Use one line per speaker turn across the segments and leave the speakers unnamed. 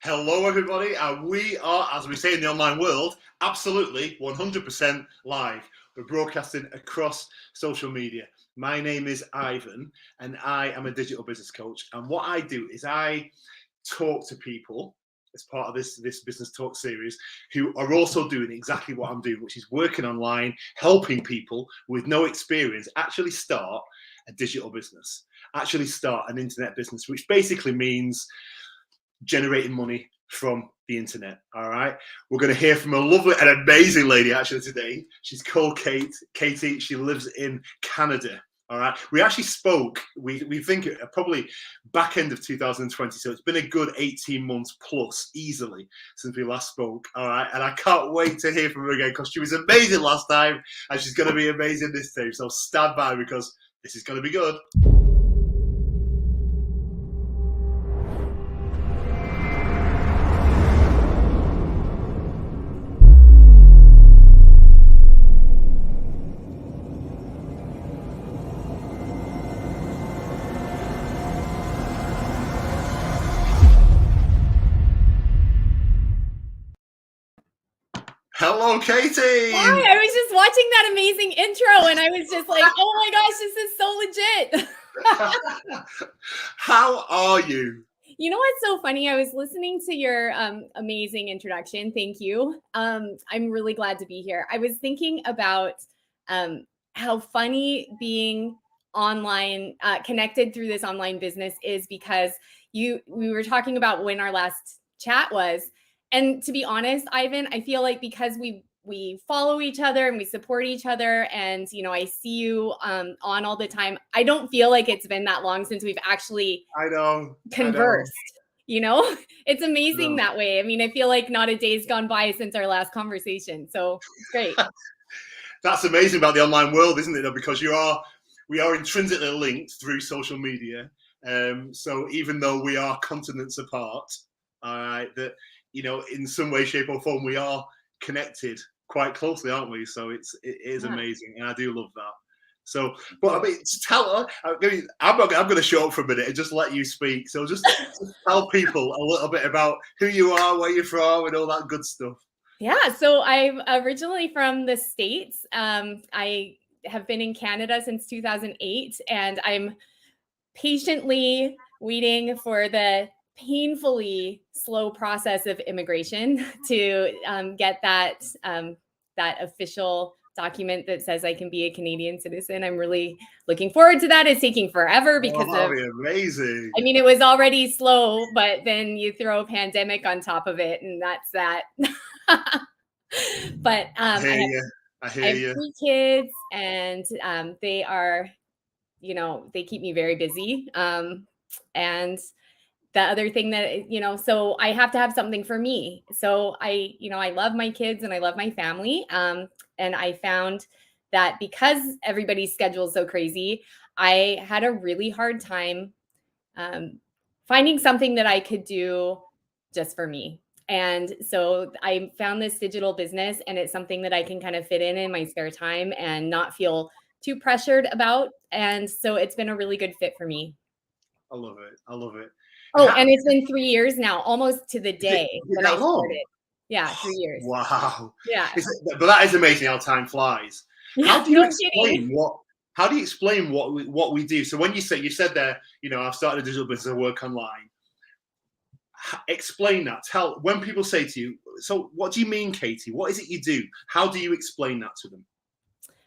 Hello, everybody, and we are, as we say in the online world, absolutely 100% live. We're broadcasting across social media. My name is Ivan, and I am a digital business coach. And what I do is I talk to people as part of this business talk series who are also doing exactly what I'm doing, which is working online, helping people with no experience actually start a digital business, actually start an internet business, which basically means generating money from the internet. All right. We're going to hear from a lovely and amazing lady actually today. She's called Katie. She lives in Canada. All right. We actually spoke, we think probably back end of 2020. So it's been a good 18 months plus easily since we last spoke. All right. And I can't wait to hear from her again because she was amazing last time and she's going to be amazing this time. So stand by because this is going to be good. Hello, Katie.
Hi, I was just watching that amazing intro and I was just like, oh my gosh, this is so legit.
How are you?
You know what's so funny? I was listening to your amazing introduction. Thank you. I'm really glad to be here. I was thinking about how funny being online, connected through this online business is because we were talking about when our last chat was. And to be honest, Ivan, I feel like because we follow each other and we support each other and I see you on all the time, I don't feel like it's been that long since we've actually conversed. It's amazing that way. I mean, I feel like not a day's gone by since our last conversation, so it's great.
That's amazing about the online world, isn't it, though? Because we are intrinsically linked through social media, so even though we are continents apart, that in some way, shape or form we are connected quite closely, aren't we? So it is amazing, and I do love that. So, but I mean, I'm going to shut up for a minute and just let you speak. So just tell people a little bit about who you are, where you're from, and all that good stuff.
Yeah, so I'm originally from the States. I have been in Canada since 2008, and I'm patiently waiting for the painfully slow process of immigration to get that official document that says I can be a Canadian citizen. I'm really looking forward to that. It's taking forever because
that'll be amazing.
I mean, it was already slow, but then you throw a pandemic on top of it, and that's that. But
I hear you.
I have 3 kids, and they are, they keep me very busy. And the other thing that, so I have to have something for me. So I love my kids and I love my family. And I found that because everybody's schedule is so crazy, I had a really hard time finding something that I could do just for me. And so I found this digital business, and it's something that I can kind of fit in my spare time and not feel too pressured about. And so it's been a really good fit for me.
I love it.
Oh, and it's been 3 years now, almost to the day that I started. Yeah, 3 years.
Wow.
Yeah.
But that is amazing how time flies.
Yeah,
How do you explain what we do? So when you said there, I've started a digital business, I work online. Explain that. When people say to you, so what do you mean, Katie? What is it you do? How do you explain that to them?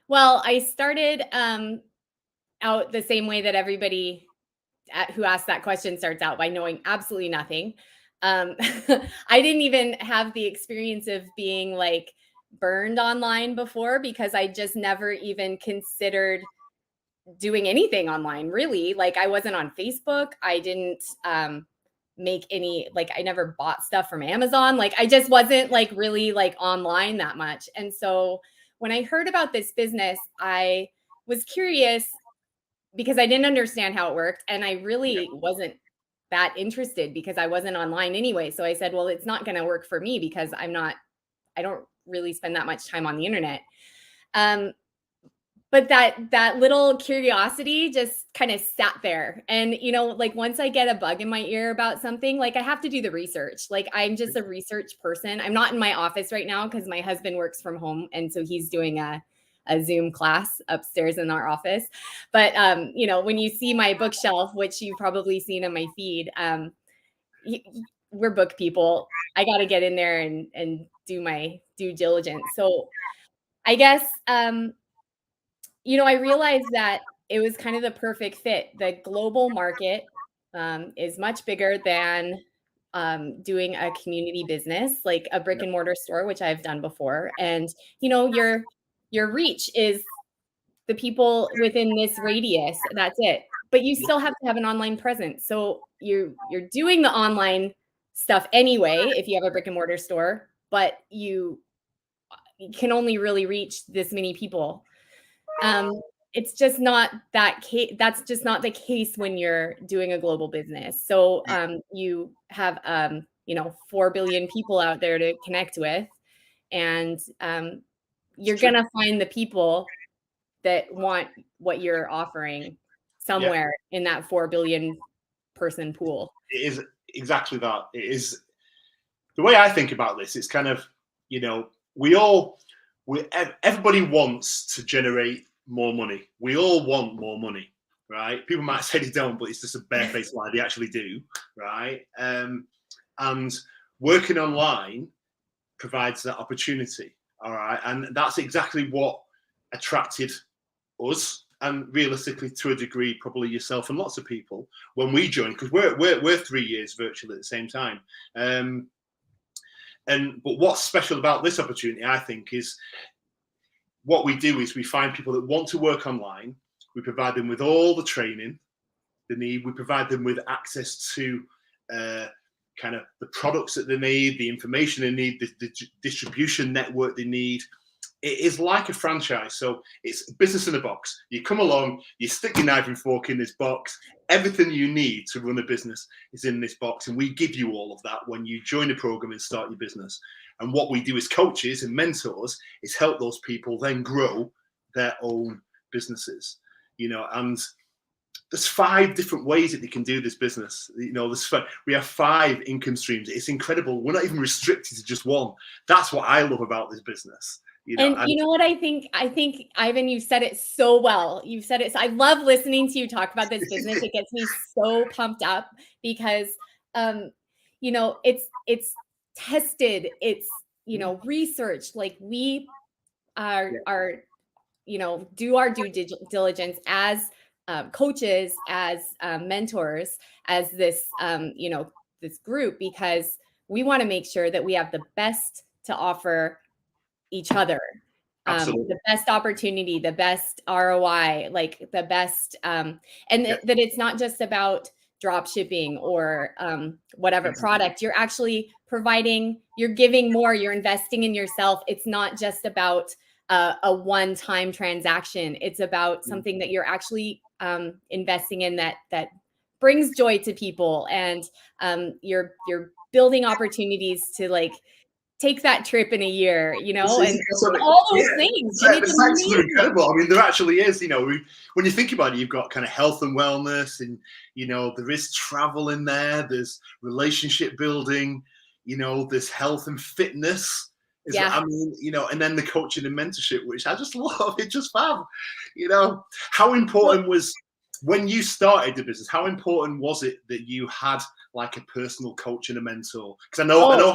Well, I started out the same way that everybody who asked that question starts out, by knowing absolutely nothing. I didn't even have the experience of being like burned online before because I just never even considered doing anything online, really. Like I wasn't on Facebook. I didn't make any, like I never bought stuff from Amazon. Like I just wasn't like really like online that much. And so when I heard about this business, I was curious because I didn't understand how it worked. And I really wasn't that interested because I wasn't online anyway. So I said, well, it's not going to work for me because I don't really spend that much time on the internet. but that little curiosity just kind of sat there. And, like once I get a bug in my ear about something, like I have to do the research. Like I'm just a research person. I'm not in my office right now because my husband works from home. And so he's doing a Zoom class upstairs in our office. But, when you see my bookshelf, which you've probably seen on my feed, we're book people. I got to get in there and do my due diligence. So I guess, I realized that it was kind of the perfect fit. The global market is much bigger than doing a community business like a brick and mortar store, which I've done before. And your reach is the people within this radius. That's it. But you still have to have an online presence. So you're doing the online stuff anyway if you have a brick and mortar store, but you can only really reach this many people. It's just not that case. That's just not the case when you're doing a global business. So you have 4 billion people out there to connect with, and you're gonna find the people that want what you're offering somewhere in that 4 billion person pool.
It is exactly that. It is the way I think about this. It's kind of, everybody wants to generate more money. We all want more money, right? People might say they don't, but it's just a barefaced lie. They actually do, right? And working online provides that opportunity, all right? And that's exactly what attracted us, and realistically, to a degree, probably yourself and lots of people when we joined, because we're 3 years virtually at the same time. But what's special about this opportunity, I think, is what we do is we find people that want to work online. We provide them with all the training they need. We provide them with access to kind of the products that they need, the information they need, the distribution network they need. It is like a franchise. So it's business in a box. You come along, you stick your knife and fork in this box. Everything you need to run a business is in this box. And we give you all of that when you join the program and start your business. And what we do as coaches and mentors is help those people then grow their own businesses, and there's 5 different ways that they can do this business. We have 5 income streams. It's incredible. We're not even restricted to just one. That's what I love about this business.
And you know what I think, Ivan, you said it so well. You've said it. So I love listening to you talk about this business. It gets me so pumped up because, it's tested. It's, researched. Like we are, do our due diligence as coaches, as mentors, as this, this group, because we want to make sure that we have the best to offer each other, the best opportunity, the best ROI, like the best, that it's not just about drop shipping or whatever product. You're actually providing, you're giving more, you're investing in yourself. It's not just about a one-time transaction. It's about something that you're actually investing in that brings joy to people, and you're building opportunities to take that trip in a year, and all those things.
It's actually incredible. I mean, there actually is, when you think about it, you've got kind of health and wellness, and, there is travel in there, there's relationship building, there's health and fitness. I mean, and then the coaching and mentorship, which I just love. It's just fab. How important was, when you started the business, how important was it that you had like a personal coach and a mentor? Because I know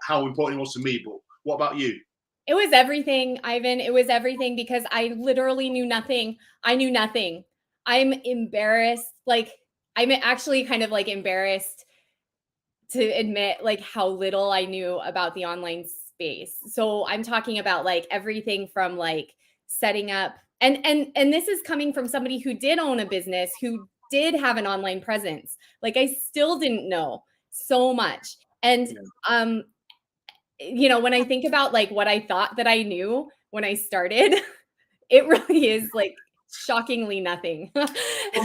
how important it was to me, but what about you?
It was everything, Ivan. It was everything, because I literally knew nothing. I knew nothing. I'm embarrassed. I'm actually kind of embarrassed to admit how little I knew about the online space. So I'm talking about everything from setting up, and this is coming from somebody who did own a business, who did have an online presence. I still didn't know so much. And when I think about what I thought that I knew when I started, it really is shockingly nothing.
Well,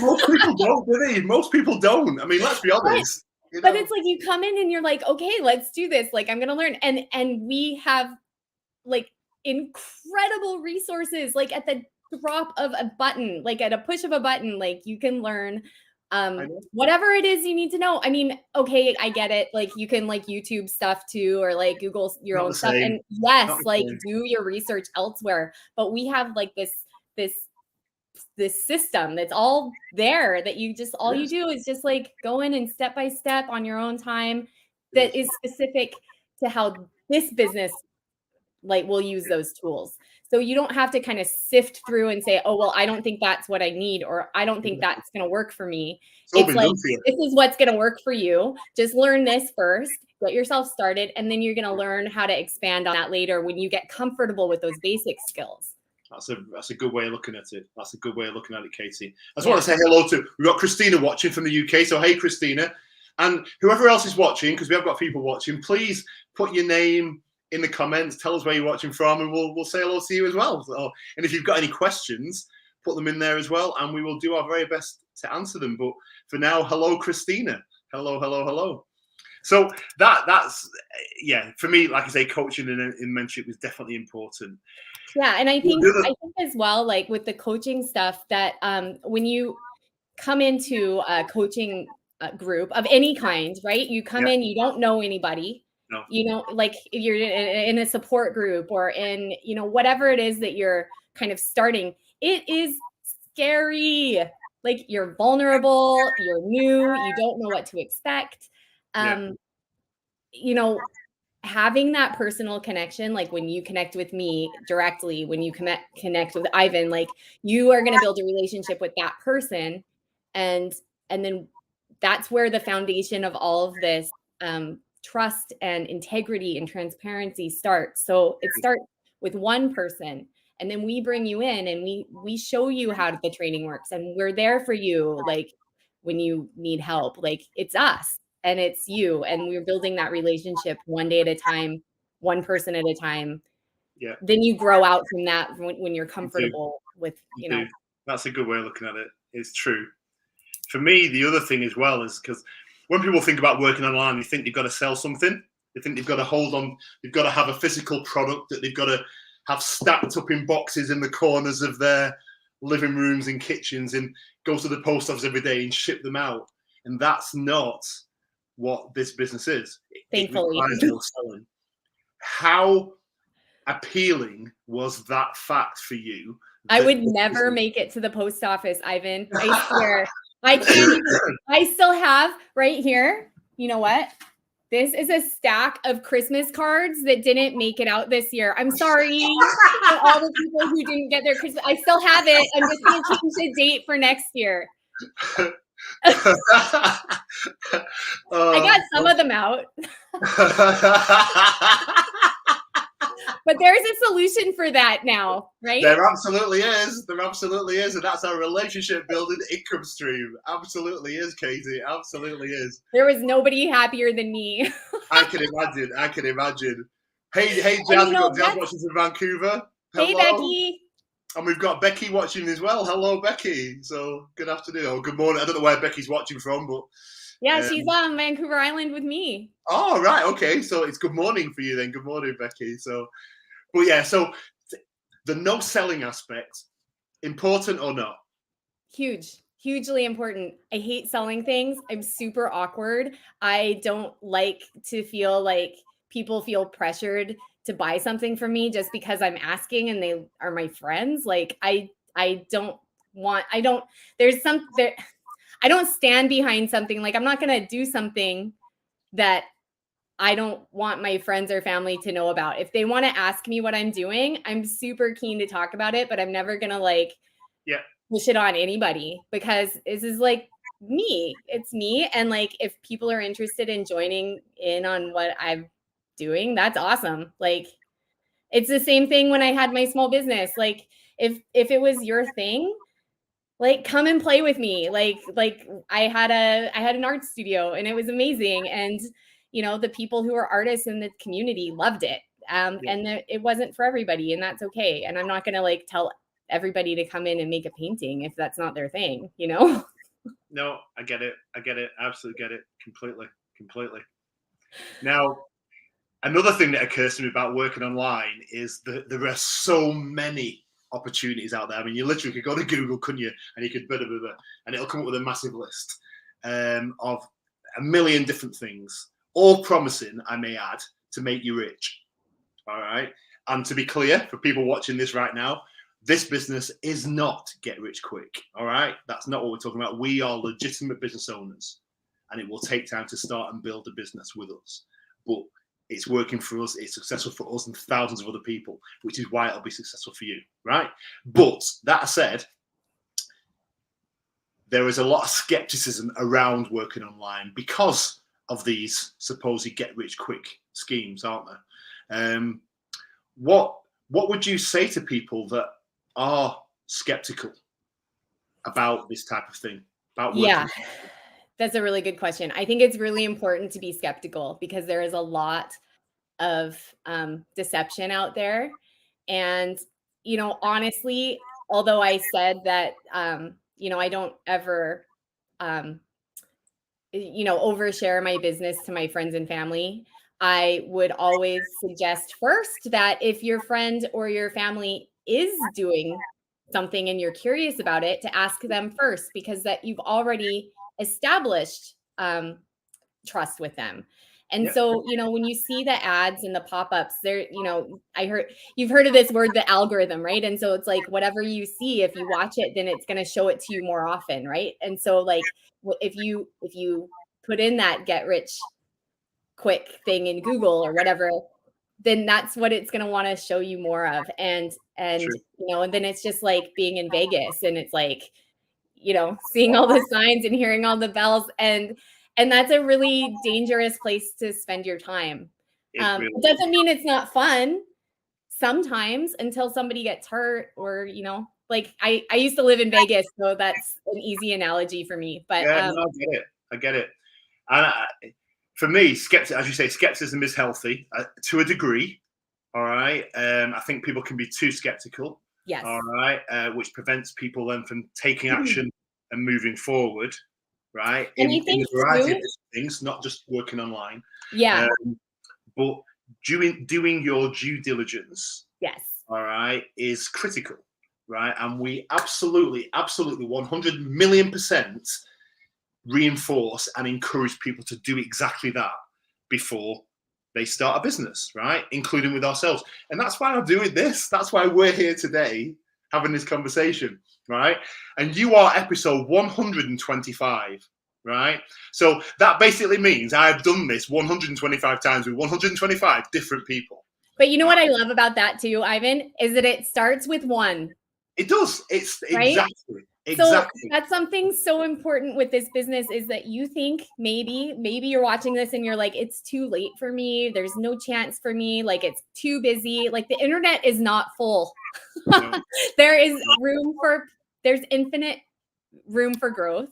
most people don't, do they? Most people don't. I mean, let's be honest.
But it's you come in and you're okay, let's do this. I'm gonna learn. And we have incredible resources at the drop of a button, like at a push of a button, like you can learn
I know.
whatever it is you need to know. I mean, okay, I get it. Like you can like YouTube stuff too, or like Google your
Not
own
the
stuff.
same.
And yes,
Not the
like
same.
do your research elsewhere. But we have like this this system that's all there that you just all you
Yes,
do is just like go in and step by step on your own time
it
that
is.
is specific to how this business like will use those tools. So you don't have to kind of sift through and say, oh, well, I don't think that's what I need, or I don't think that's going to work for me.
It's all
It's
been
like,
done for you.
this is what's going to work for you. Just learn this first, get yourself started, and then you're going to learn how to expand on that later when you get comfortable with those basic skills.
That's a good way of looking at it. That's a good way of looking at it, Katie. I just
Yeah.
want to say hello to, we've got Christina watching from the UK. So, hey, Christina. And whoever else is watching, because we have got people watching, please put your name in the comments. Tell us where you're watching from, and we'll say hello to you as well. So, and if you've got any questions, put them in there as well, and we will do our very best to answer them. But for now, hello, Christina. Hello, hello, hello. So that's yeah, for me, like I say, coaching and mentorship was definitely important.
Yeah, and I think as well, like with the coaching stuff, that when you come into a coaching group of any kind, right? You come in, you don't know anybody.
No.
You know, like if you're in a support group or in, you know, whatever it is that you're kind of starting, it is scary. Like you're vulnerable, you're new, you don't know what to expect. You know, having that personal connection, like when you connect with me directly, when you connect with Ivan, like you are going to build a relationship with that person. And then that's where the foundation of all of this trust and integrity and transparency starts. So it starts with one person, and then we bring you in and we show you how the training works, and we're there for you like when you need help. Like it's us and it's you, and we're building that relationship one day at a time, one person at a time.
Yeah.
Then you grow out from that when you're comfortable with, you know.
That's a good way of looking at it. It's true. For me, the other thing as well is because when people think about working online, they think they've got to sell something. They think they've got to hold on. They've got to have a physical product that they've got to have stacked up in boxes in the corners of their living rooms and kitchens, and go to the post office every day and ship them out. And that's not what this business is.
Thankfully.
It requires no selling. How appealing was that fact for you?
I would never make it to the post office, Ivan. I swear. I can't even, I still have right here. You know what? This is a stack of Christmas cards that didn't make it out this year. I'm sorry for all the people who didn't get their Christmas. I still have it. I'm just going to change the date for next year. I got some of them out. But there's a solution for that now, right?
There absolutely is. There absolutely is. And that's our relationship building income stream. Absolutely is, Katie. Absolutely is.
There was nobody happier than me.
I can imagine. I can imagine. Hey, Jazz, we've got Jazz watching from Vancouver. Hello.
Hey, Becky.
And we've got Becky watching as well. Hello, Becky. So good afternoon or good morning. I don't know where Becky's watching from, but
yeah, she's on Vancouver Island with me.
Oh, right. Okay. So it's good morning for you then. Good morning, Becky. So, but yeah, so the no selling aspect, important or not?
Huge, hugely important. I hate selling things. I'm super awkward. I don't like to feel like people feel pressured to buy something from me just because I'm asking and they are my friends. Like I don't stand behind something. Like I'm not going to do something that I don't want my friends or family to know about. If they want to ask me what I'm doing, I'm super keen to talk about it, but I'm never going to push it on anybody because this is like me. It's me. And like, if people are interested in joining in on what I'm doing, that's awesome. Like, it's the same thing when I had my small business. Like, if it was your thing, like come and play with me. Like I had an art studio and it was amazing. And you know, the people who are artists in the community loved it. And it wasn't for everybody, and that's okay. And I'm not going to like tell everybody to come in and make a painting if that's not their thing, you know?
No, I get it. I absolutely get it. Completely. Now, another thing that occurs to me about working online is that there are so many opportunities out there. I mean, you literally could go to Google, couldn't you? And you could and it'll come up with a massive list of a million different things, all promising, I may add, to make you rich. All right. And to be clear, for people watching this right now, this business is not get rich quick. All right. That's not what we're talking about. We are legitimate business owners, and it will take time to start and build a business with us. But it's working for us. It's successful for us and thousands of other people, which is why it'll be successful for you. Right. But that said, there is a lot of skepticism around working online because of these supposed get rich quick schemes, aren't there? What would you say to people that are skeptical about this type of thing? About working?
Yeah, that's a really good question. I think it's really important to be skeptical because there is a lot of deception out there. And, honestly, although I said that, I don't ever, overshare my business to my friends and family, I would always suggest first that if your friend or your family is doing something and you're curious about it, to ask them first, because that you've already established trust with them. And
Yep.
so, when you see the ads and the pop-ups there, you've heard of this word, the algorithm, right? And so it's like, whatever you see, if you watch it, then it's going to show it to you more often. Right. And so like, if you put in that get rich quick thing in Google or whatever, then that's what it's going to want to show you more of. And
True.
and then it's just like being in Vegas, and it's like, seeing all the signs and hearing all the bells, and that's a really dangerous place to spend your time.
Really
It doesn't mean it's not fun sometimes until somebody gets hurt, or like I used to live in Vegas, so that's an easy analogy for me. But
yeah, no, I get it. And for me, as you say, skepticism is healthy to a degree. All right. I think people can be too skeptical.
yes.
All right. Which prevents people then from taking action and moving forward. Right.
And
in
I think
a variety
too,
of things, not just working online.
yeah.
But doing your due diligence,
Yes.
all right, is critical. Right. And we absolutely 100 million% reinforce and encourage people to do exactly that before they start a business, right? Including with ourselves. And that's why I'm doing this. That's why we're here today having this conversation, right? And you are episode 125, right? So that basically means I've done this 125 times with 125 different people.
But you know what I love about that too, Ivan, is that it starts with one.
It does. It's
right?
Exactly.
So that's something so important with this business, is that you think maybe you're watching this and you're like, it's too late for me. There's no chance for me. Like, it's too busy. Like, the internet is not full. There's infinite room for growth.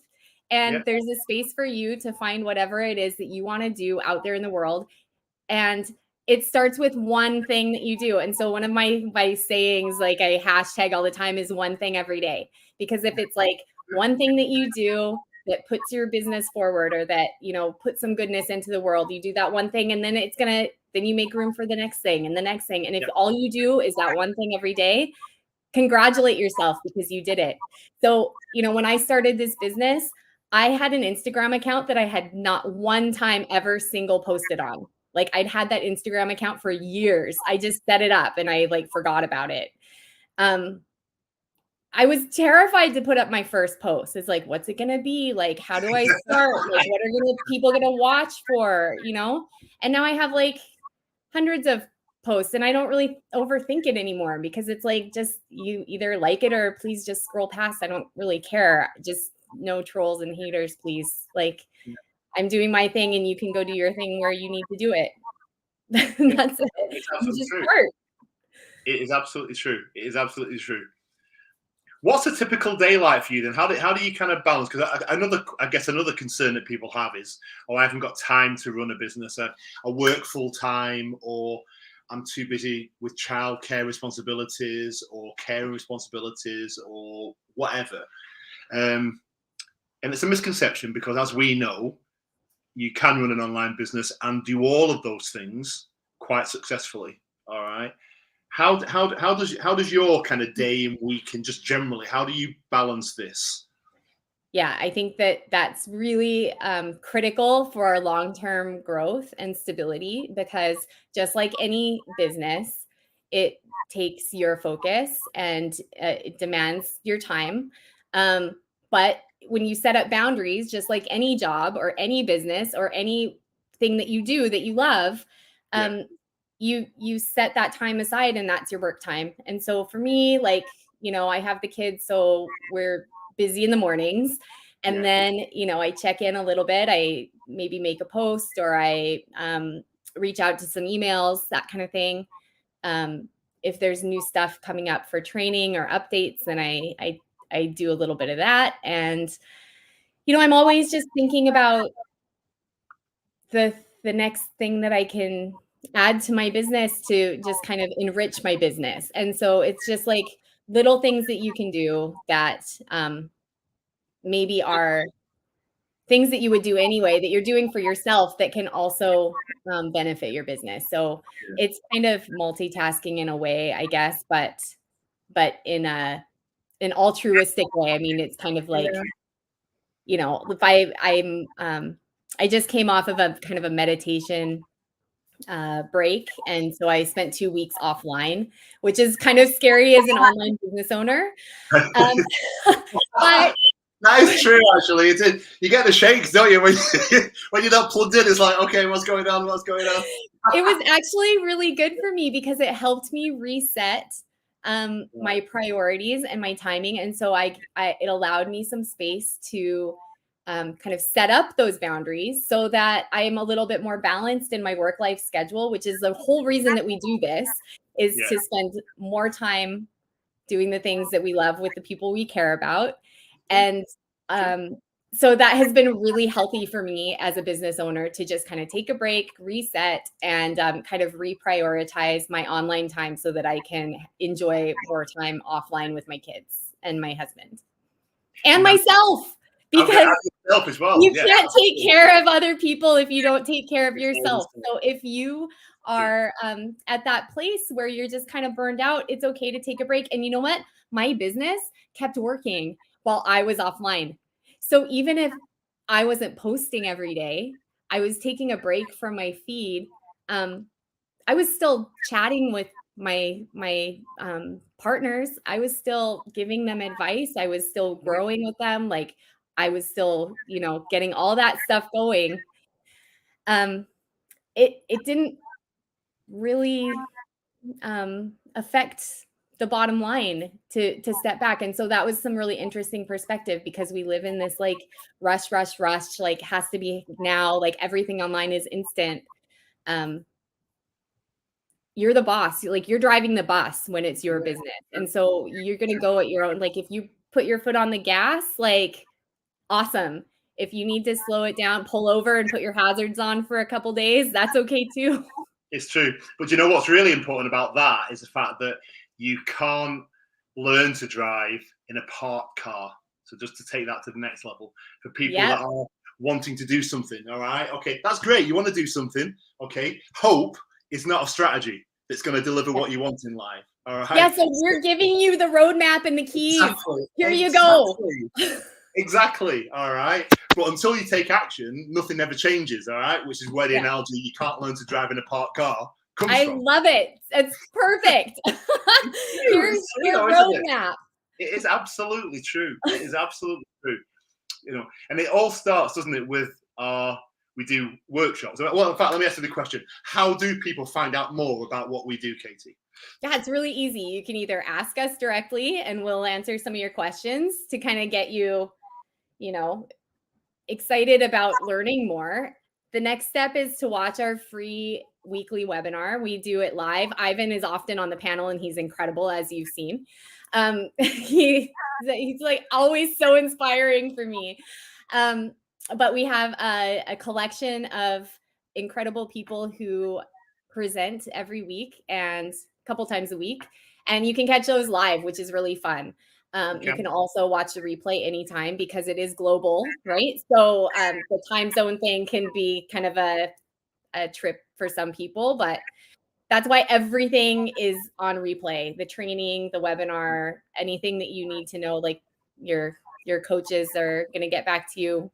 And there's a space for you to find whatever it is that you want to do out there in the world. And it starts with one thing that you do. And so one of my sayings, like I hashtag all the time, is one thing every day. Because if it's like one thing that you do that puts your business forward, or that, put some goodness into the world, you do that one thing, and then then you make room for the next thing and the next thing. And if all you do is that one thing every day, congratulate yourself, because you did it. So, when I started this business, I had an Instagram account that I had not one time ever single posted on. Like, I'd had that Instagram account for years. I just set it up and I forgot about it. I was terrified to put up my first post. It's like, what's it going to be? Like, how do I start? Like, what are people going to watch for, And now I have hundreds of posts, and I don't really overthink it anymore, because it's like, just, you either like it or please just scroll past. I don't really care. Just no trolls and haters, please. Like, I'm doing my thing, and you can go do your thing where you need to do it. That's it.
It's absolutely true. It is absolutely true. It is absolutely true. What's a typical day like for you then? How do you kind of balance? Because I guess another concern that people have is, I haven't got time to run a business. I work full time, or I'm too busy with childcare responsibilities or caring responsibilities or whatever. And it's a misconception, because as we know, you can run an online business and do all of those things quite successfully. All right. How does your kind of day and week, and just generally, how do you balance this?
Yeah, I think that that's really critical for our long-term growth and stability, because just like any business, it takes your focus and it demands your time. Um, but when you set up boundaries, just like any job or any business or anything that you do that you love,
Yeah,
um, you set that time aside, and that's your work time. And so for me, like, I have the kids, so we're busy in the mornings, and
yeah,
then, I check in a little bit. I maybe make a post, or I reach out to some emails, that kind of thing. If there's new stuff coming up for training or updates, then I do a little bit of that. And, I'm always just thinking about the next thing that I can add to my business to just kind of enrich my business. And so it's just like little things that you can do that maybe are things that you would do anyway, that you're doing for yourself, that can also benefit your business. So
yeah.
it's kind of multitasking in a way, I guess, but in an altruistic way. I mean, it's kind of like,
Yeah.
if I just came off of a kind of a meditation break, and so I spent 2 weeks offline, which is kind of scary as an online business owner. Um, but
That is true, actually. You get the shakes, don't you? When you're not plugged in, it's like, okay, what's going on? What's going on?
it was actually really good for me, because it helped me reset my priorities and my timing. And so it allowed me some space to kind of set up those boundaries so that I am a little bit more balanced in my work life schedule, which is the whole reason that we do this, is
Yeah,
to spend more time doing the things that we love with the people we care about.
true,
And
true.
um, so that has been really healthy for me as a business owner, to just kind of take a break, reset, and kind of reprioritize my online time so that I can enjoy more time offline with my kids and my husband and
And then
myself,
I've
because
got myself as well.
you
Yeah,
can't take
absolutely.
care of other people if you don't take care of
It's always
yourself. So if you
true.
are at that place where you're just kind of burned out, it's okay to take a break. And you know what? My business kept working while I was offline. So even if I wasn't posting every day, I was taking a break from my feed. Um, I was still chatting with my partners. I was still giving them advice. I was still growing with them. Like, I was still, getting all that stuff going. Um, it didn't really affect the bottom line to step back. And so that was some really interesting perspective, because we live in this like rush, rush, rush, like has to be now, like everything online is instant. Um, you're the boss. Like, you're driving the bus when it's your business. And so you're going to go at your own, like, if you put your foot on the gas, like, awesome. If you need to slow it down, pull over and put your hazards on for a couple days, that's okay too.
It's true. But you know what's really important about that is the fact that you can't learn to drive in a parked car. So just to take that to the next level, for people
Yep.
that are wanting to do something, all right? Okay, that's great. You want to do something. Okay. Hope is not a strategy that's going to deliver what you want in life. All right.
Yeah, so we're giving you the roadmap and the keys.
Exactly.
Here you go.
Exactly. Exactly. All right. But until you take action, nothing ever changes. All right. Which is where the
Yeah.
analogy "you can't learn to drive in a parked car" comes
I
from.
love it. It's perfect. Here's
It's true,
your
though, isn't it?
roadmap.
It is absolutely true. It is absolutely true. And it all starts, doesn't it, with we do workshops. Well, in fact, let me ask you the question: how do people find out more about what we do, Katie?
Yeah, it's really easy. You can either ask us directly and we'll answer some of your questions to kind of get you, you know, excited about learning more. The next step is to watch our free weekly webinar. We do it live. Ivan is often on the panel and he's incredible, as you've seen. He's like always so inspiring for me. But we have a collection of incredible people who present every week and a couple times a week. And you can catch those live, which is really fun. You
Okay.
can also watch the replay anytime, because it is global, right? So the time zone thing can be kind of a trip for some people, but that's why everything is on replay. The training, the webinar, anything that you need to know, like your coaches are going to get back to you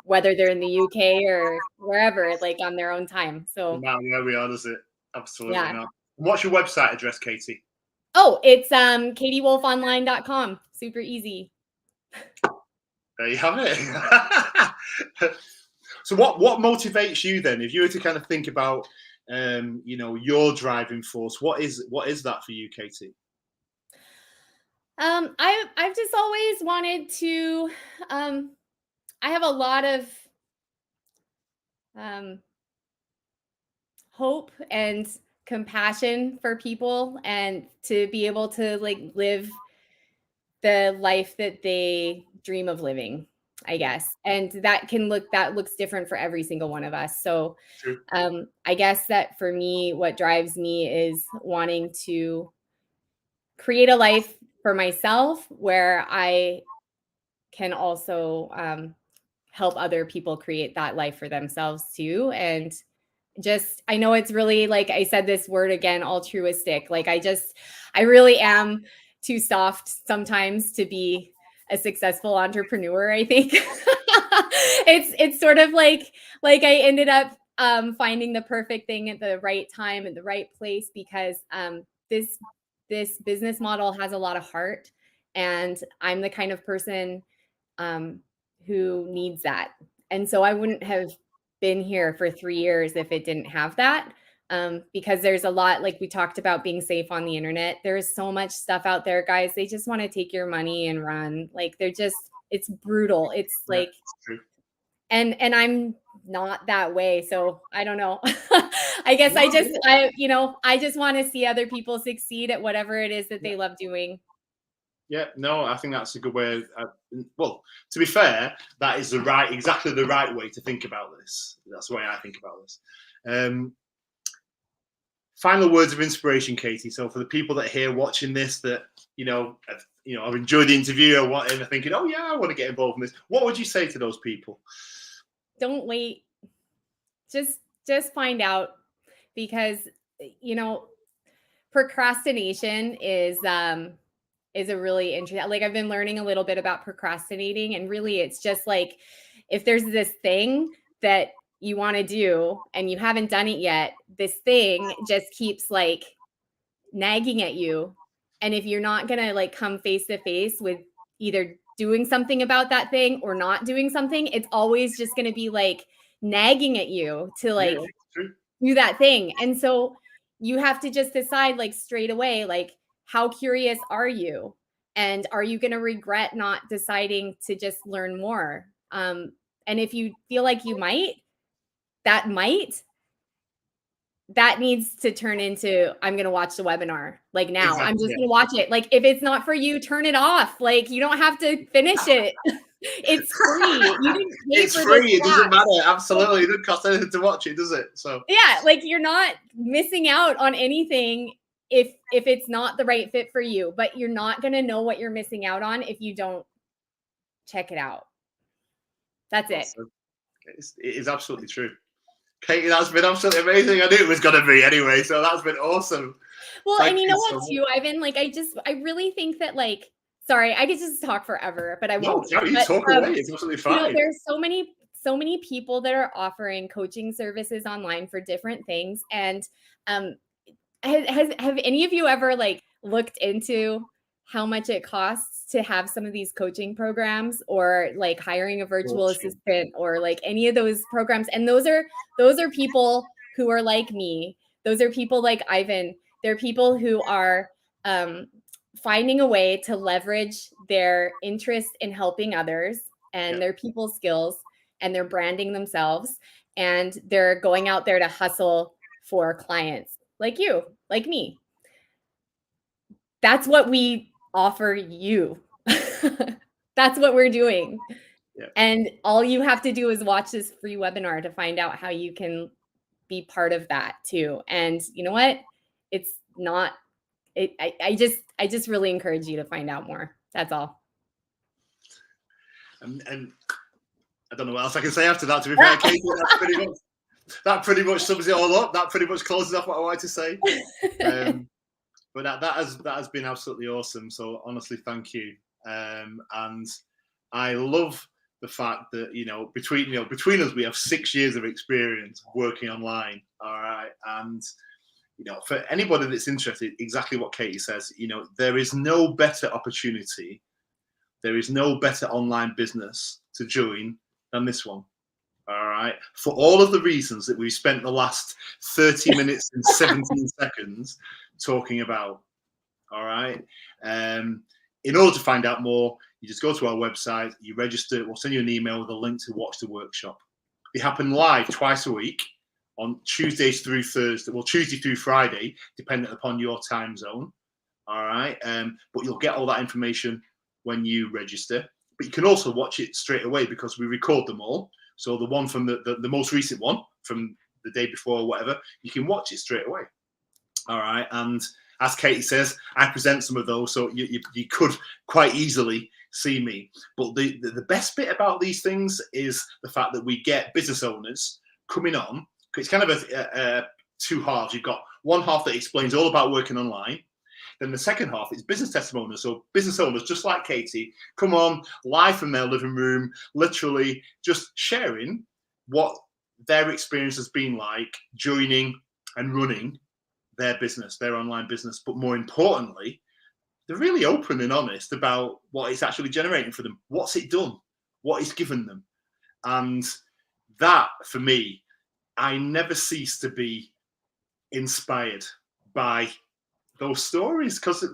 whether they're in the UK or wherever, like on their own time. So
No, where we are, does it? Absolutely
yeah.
not. What's your website address, Katie?
Oh, it's katiewolfonline.com. Super easy.
There you have it. So what motivates you then? If you were to kind of think about your driving force, what is that for you, Katie?
I've just always wanted to I have a lot of hope and compassion for people, and to be able to like live the life that they dream of living, I guess. And that looks different for every single one of us. So
True.
I guess that for me, what drives me is wanting to create a life for myself where I can also help other people create that life for themselves too. And just, I know it's really, like I said this word again, altruistic. Like I really am too soft sometimes to be a successful entrepreneur, I think. It's sort of like I ended up finding the perfect thing at the right time at the right place, because this business model has a lot of heart, and I'm the kind of person who needs that. And so I wouldn't have been here for 3 years if it didn't have that. Because there's a lot, like we talked about, being safe on the internet. There's so much stuff out there, guys. They just want to take your money and run. Like it's brutal. It's
Yeah,
like,
it's true.
and I'm not that way. So I don't know. I guess
No,
I just want to see other people succeed at whatever it is that they love doing.
yeah, no, I think that's a good way. Well, to be fair, that is exactly the right way to think about this. That's the way I think about this. Final words of inspiration, Katie. So for the people that are here watching this, that I've enjoyed the interview or whatever, thinking, oh yeah, I want to get involved in this. What would you say to those people?
Don't wait. Just find out, because procrastination is a really interesting, like I've been learning a little bit about procrastinating, and really it's just like, if there's this thing that you want to do and you haven't done it yet, this thing just keeps like nagging at you. And if you're not going to like come face to face with either doing something about that thing or not doing something, it's always just going to be like nagging at you to
Yeah,
like
true.
do that thing. And so you have to just decide, like, straight away, like, how curious are you? And are you going to regret not deciding to just learn more? And if you feel like you that needs to turn into, I'm going to watch the webinar. Like now, I'm
Exactly.
just going to watch it. Like if it's not for you, turn it off. Like you don't have to finish it. It's free. You didn't pay
It's
for
free.
this
It doesn't
class.
matter. Absolutely, it doesn't cost anything to watch it, does it? So
Yeah, like you're not missing out on anything if it's not the right fit for you, but you're not going to know what you're missing out on if you don't check it out. That's it.
it is absolutely true. Katie, that's been absolutely amazing. I knew it was going to be anyway, so that's been awesome.
Well,
Thank
and you
you
know what
so much.
too, Ivan, like I really think that, like, sorry, I could just talk forever, but I
No,
won't.
you
But
talk away. It's absolutely fine.
there's so many people that are offering coaching services online for different things. And um have any of you ever like looked into how much it costs to have some of these coaching programs, or like hiring a virtual
Coaching.
assistant, or like any of those programs? And those are people who are like me. Those are people like Ivan. They're people who are um, finding a way to leverage their interest in helping others
Yeah,
and their people skills, and they're branding themselves, and they're going out there to hustle for clients like you, like me. That's what we offer you. That's what we're doing.
yeah.
And all you have to do is watch this free webinar to find out how you can be part of that too. And you know what? It's not it, I just really encourage you to find out more. That's all.
And I don't know what else I can say after that. To be fair, Katie, that's pretty much. That pretty much sums it all up. That pretty much closes off what I wanted to say. But that has been absolutely awesome. So honestly, thank you. And I love the fact that between us we have 6 years of experience working online. All right, and for anybody that's interested, exactly what Katie says. There is no better opportunity. There is no better online business to join than this one. All right. For all of the reasons that we've spent the last 30 minutes and 17 seconds talking about. All right. In order to find out more, you just go to our website, you register, we'll send you an email with a link to watch the workshop. They happen live twice a week on Tuesdays through Thursday, well, Tuesday through Friday, depending upon your time zone. All right. But you'll get all that information when you register. But you can also watch it straight away because we record them all. So the one from the most recent one from the day before or whatever, you can watch it straight away. All right. And as Katie says, I present some of those, so you could quite easily see me. But the best bit about these things is the fact that we get business owners coming on. It's kind of two halves. You've got one half that explains all about working online. Then the second half is business testimonials. So business owners, just like Katie, come on live from their living room, literally just sharing what their experience has been like joining and running their business, their online business. But more importantly, they're really open and honest about what it's actually generating for them. What's it done? What it's given them? And that, for me, I never cease to be inspired by those stories because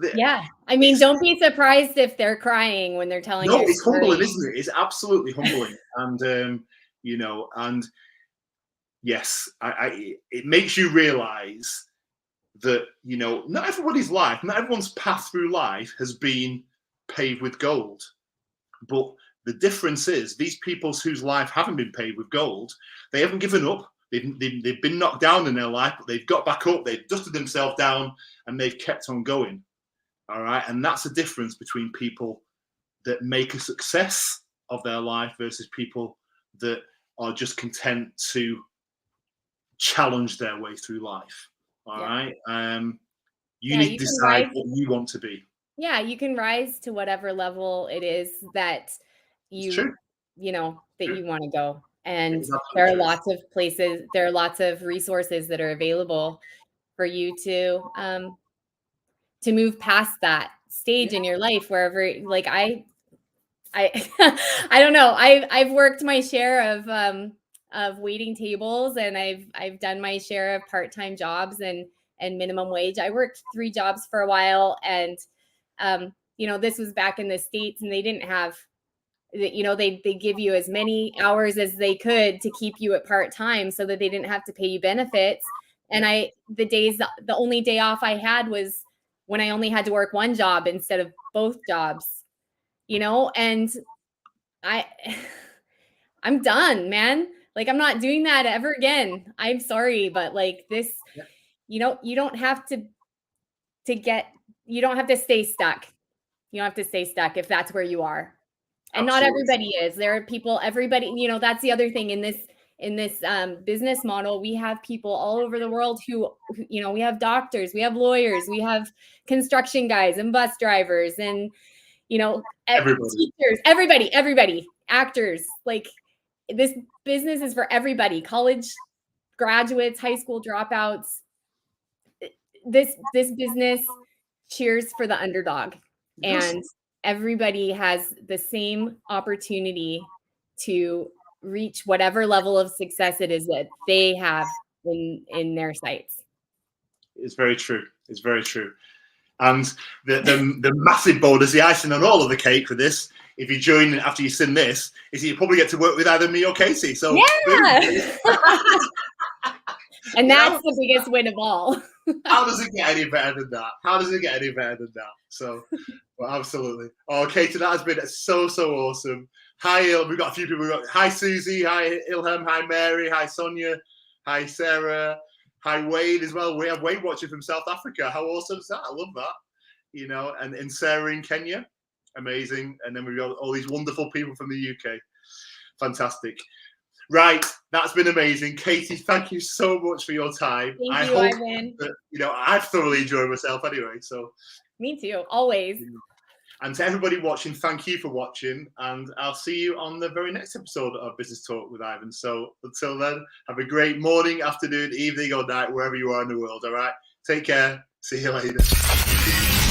I mean, don't be surprised if they're crying when they're telling you.
It's humbling, isn't it? It's absolutely humbling. And and yes, it makes you realize that not everybody's life, not everyone's path through life has been paved with gold. But the difference is these people whose life haven't been paved with gold, they haven't given up. They've been knocked down in their life, but they've got back up, they've dusted themselves down, and they've kept on going. All right. And that's the difference between people that make a success of their life versus people that are just content to challenge their way through life. All right. You need to decide what you want to be.
Yeah, you can rise to whatever level it is that you want to go. And there are lots of places, there are lots of resources that are available for you to move past that stage in your life, wherever, like I I don't know. I've worked my share of waiting tables, and I've done my share of part-time jobs and minimum wage. I worked 3 jobs for a while, and this was back in the States, and they didn't have, they give you as many hours as they could to keep you at part-time so that they didn't have to pay you benefits. And the only day off I had was when I only had to work 1 job instead of both jobs, and I'm done, man. Like, I'm not doing that ever again. I'm sorry, but like this, you don't have to stay stuck. You don't have to stay stuck if that's where you are. And not everybody is. There are people, everybody, that's the other thing in this business model. We have people all over the world who, we have doctors, we have lawyers, we have construction guys and bus drivers and, teachers, everybody, actors. Like, this business is for everybody. College graduates, high school dropouts. This business cheers for the underdog, and everybody has the same opportunity to reach whatever level of success it is that they have in their sights.
It's very true. It's very true. And the massive bonus, the icing on all of the cake for this, if you join after you've seen this, is that you probably get to work with either me or Katie. So
and that's the biggest win of all.
How does it get any better than that? So, well, absolutely. Oh, Katie, that has been so awesome. Hi, we've got a few people. Hi, Susie. Hi, Ilham. Hi, Mary. Hi, Sonia. Hi, Sarah. Hi, Wade as well. We have Wade watching from South Africa. How awesome is that? I love that. And Sarah in Kenya. Amazing. And then we've got all these wonderful people from the UK. Fantastic. Right, that's been amazing. Katie, thank you so much for your time.
Thank
I
you,
hope
Ivan.
that, I've thoroughly enjoyed myself anyway. So,
Me too, always.
and to everybody watching, thank you for watching. And I'll see you on the very next episode of Business Talk with Ivan. So until then, have a great morning, afternoon, evening, or night, wherever you are in the world. All right. Take care. See you later.